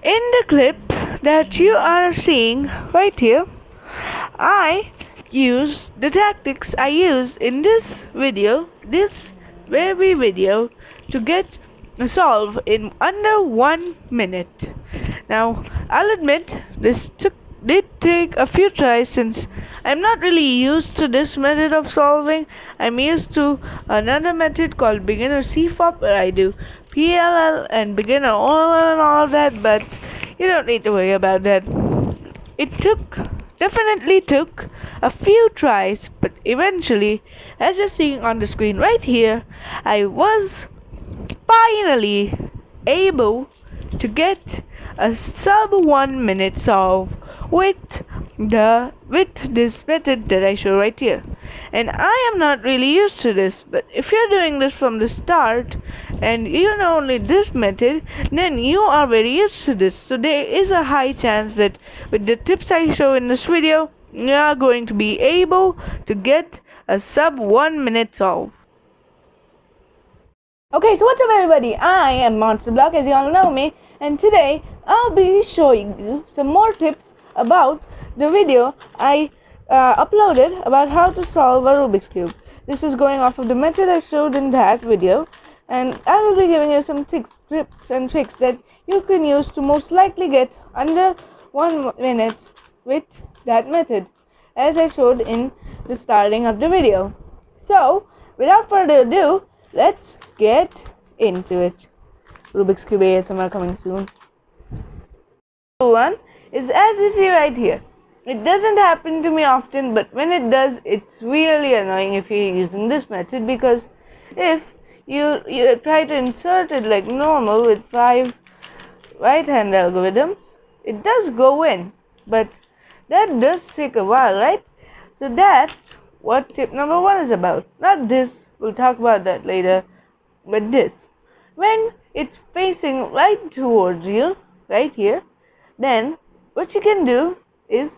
In the clip that you are seeing right here, I use the tactics I used in this video, this very video, to get a solve in under 1 minute. Now, I'll admit this did take a few tries since I'm not really used to this method of solving. I'm used to another method called beginner CFOP where I do PLL and beginner all that, but you don't need to worry about that. It definitely took a few tries, but eventually, as you're seeing on the screen right here, I was finally able to get a sub 1 minute solve with this method that I show right here. And I am not really used to this, but if you're doing this from the start and you know only this method, then you are very used to this. So there is a high chance that with the tips I show in this video, you are going to be able to get a sub 1 minute solve. Okay, so what's up everybody? I am Monster Block, as you all know me, and today I'll be showing you some more tips about the video I uploaded about how to solve a Rubik's Cube. This is going off of the method I showed in that video, and I will be giving you some tips and tricks that you can use to most likely get under 1 minute with that method, as I showed in the starting of the video. So, without further ado, let's get into it. Rubik's Cube ASMR coming soon. One is as you see right here. It doesn't happen to me often, but when it does, it's really annoying if you're using this method, because if you try to insert it like normal with 5 right hand algorithms, it does go in, but that does take a while, right? So that's what tip number 1 is about. Not this, we'll talk about that later, but this. When it's facing right towards you, right here, then what you can do is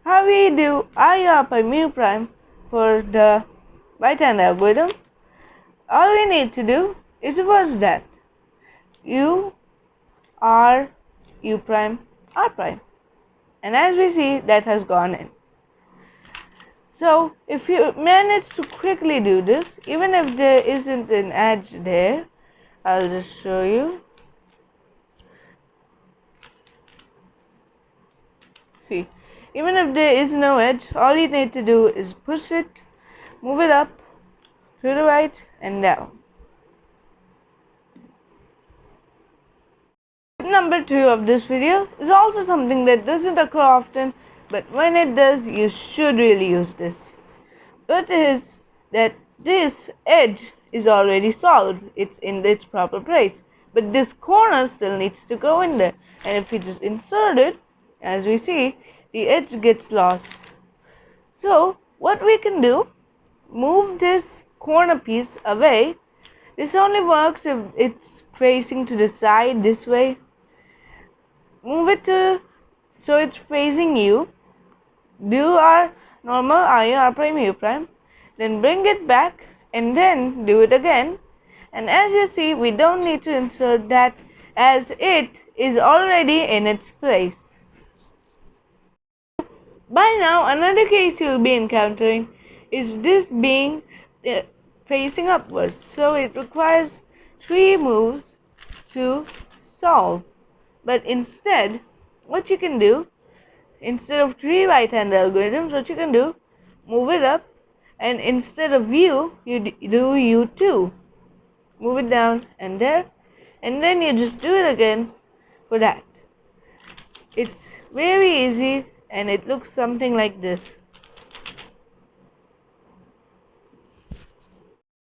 how we do I up by mu prime for the right hand algorithm. All we need to do is reverse that. U R U prime R prime. And as we see, that has gone in. So if you manage to quickly do this, even if there isn't an edge there, I'll just show you. See, even if there is no edge, all you need to do is push it, move it up, to the right and down. Tip number 2 of this video is also something that doesn't occur often, but when it does, you should really use this. It is that this edge is already solved, it's in its proper place, but this corner still needs to go in there, and if you just insert it, as we see, the edge gets lost. So what we can do, move this corner piece away. This only works if it's facing to the side this way. Move it so it's facing you. Do our normal I R prime U prime, then bring it back and then do it again. And as you see, we don't need to insert that as it is already in its place. By now, another case you'll be encountering is this being facing upwards, so it requires 3 moves to solve. But instead, what you can do, instead of 3 right hand algorithms, what you can do, move it up, and instead of U, you do U2. Move it down and there, and then you just do it again for that. It's very easy, and it looks something like this.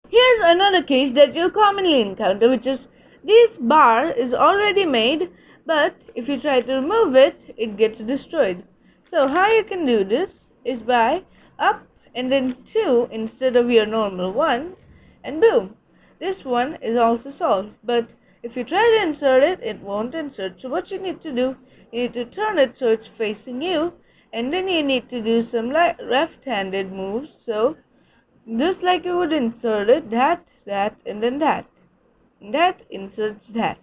Here's another case that you'll commonly encounter, which is this bar is already made, but if you try to remove it, it gets destroyed. So how you can do this is by up and then 2 instead of your normal 1, and boom, this one is also solved. But if you try to insert it, it won't insert. So what you need to do, you need to turn it so it's facing you, and then you need to do some left-handed moves. So just like you would insert it, that, and then that. That inserts that.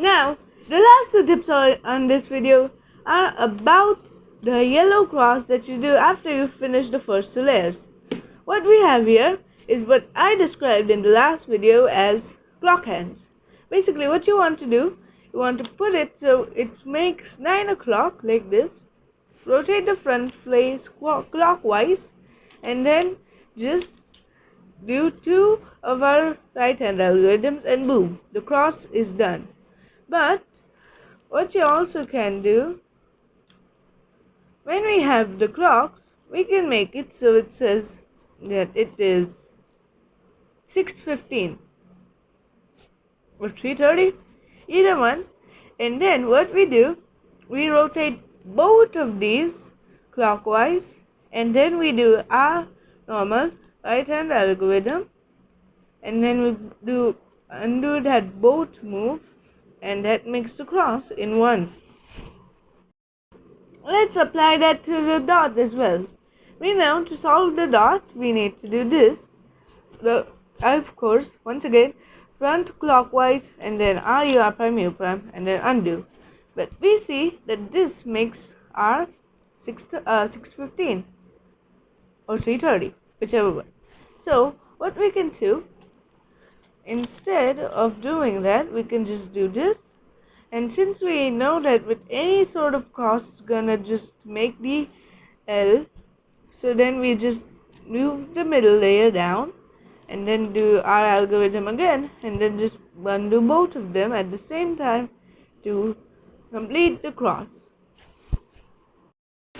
Now, the last two tips on this video are about the yellow cross that you do after you finish the first two layers. What we have here is what I described in the last video as clock hands. Basically, what you want to do, you want to put it so it makes 9 o'clock like this. Rotate the front face clockwise, and then just do two of our right hand algorithms, and boom, the cross is done. But what you also can do, when we have the clocks, we can make it so it says that it is 6:15 or 3:30, either one. And then what we do, we rotate both of these clockwise, and then we do our normal right hand algorithm, and then we do undo that both move, and that makes the cross in one. Let's apply that to the dot as well. We know to solve the dot, we need to do this. Of course, once again, front clockwise, and then R U R prime U prime, and then undo. But we see that this makes our 6:15 or 3:30, whichever one. So what we can do, instead of doing that, we can just do this. And since we know that with any sort of cross it's gonna just make the L, so then we just move the middle layer down, and then do our algorithm again, and then just undo both of them at the same time to complete the cross.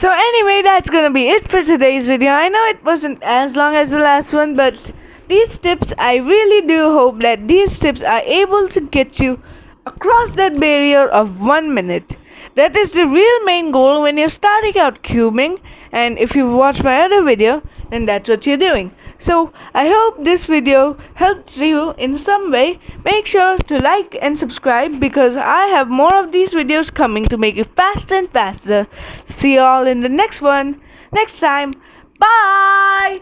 So anyway, that's gonna be it for today's video. I know it wasn't as long as the last one, but these tips, I really do hope that these tips are able to get you across that barrier of 1 minute. That is the real main goal when you're starting out cubing, and if you've watched my other video, then that's what you're doing. So I hope this video helped you in some way. Make sure to like and subscribe, because I have more of these videos coming to make it faster and faster. See you all in the next one next time. Bye.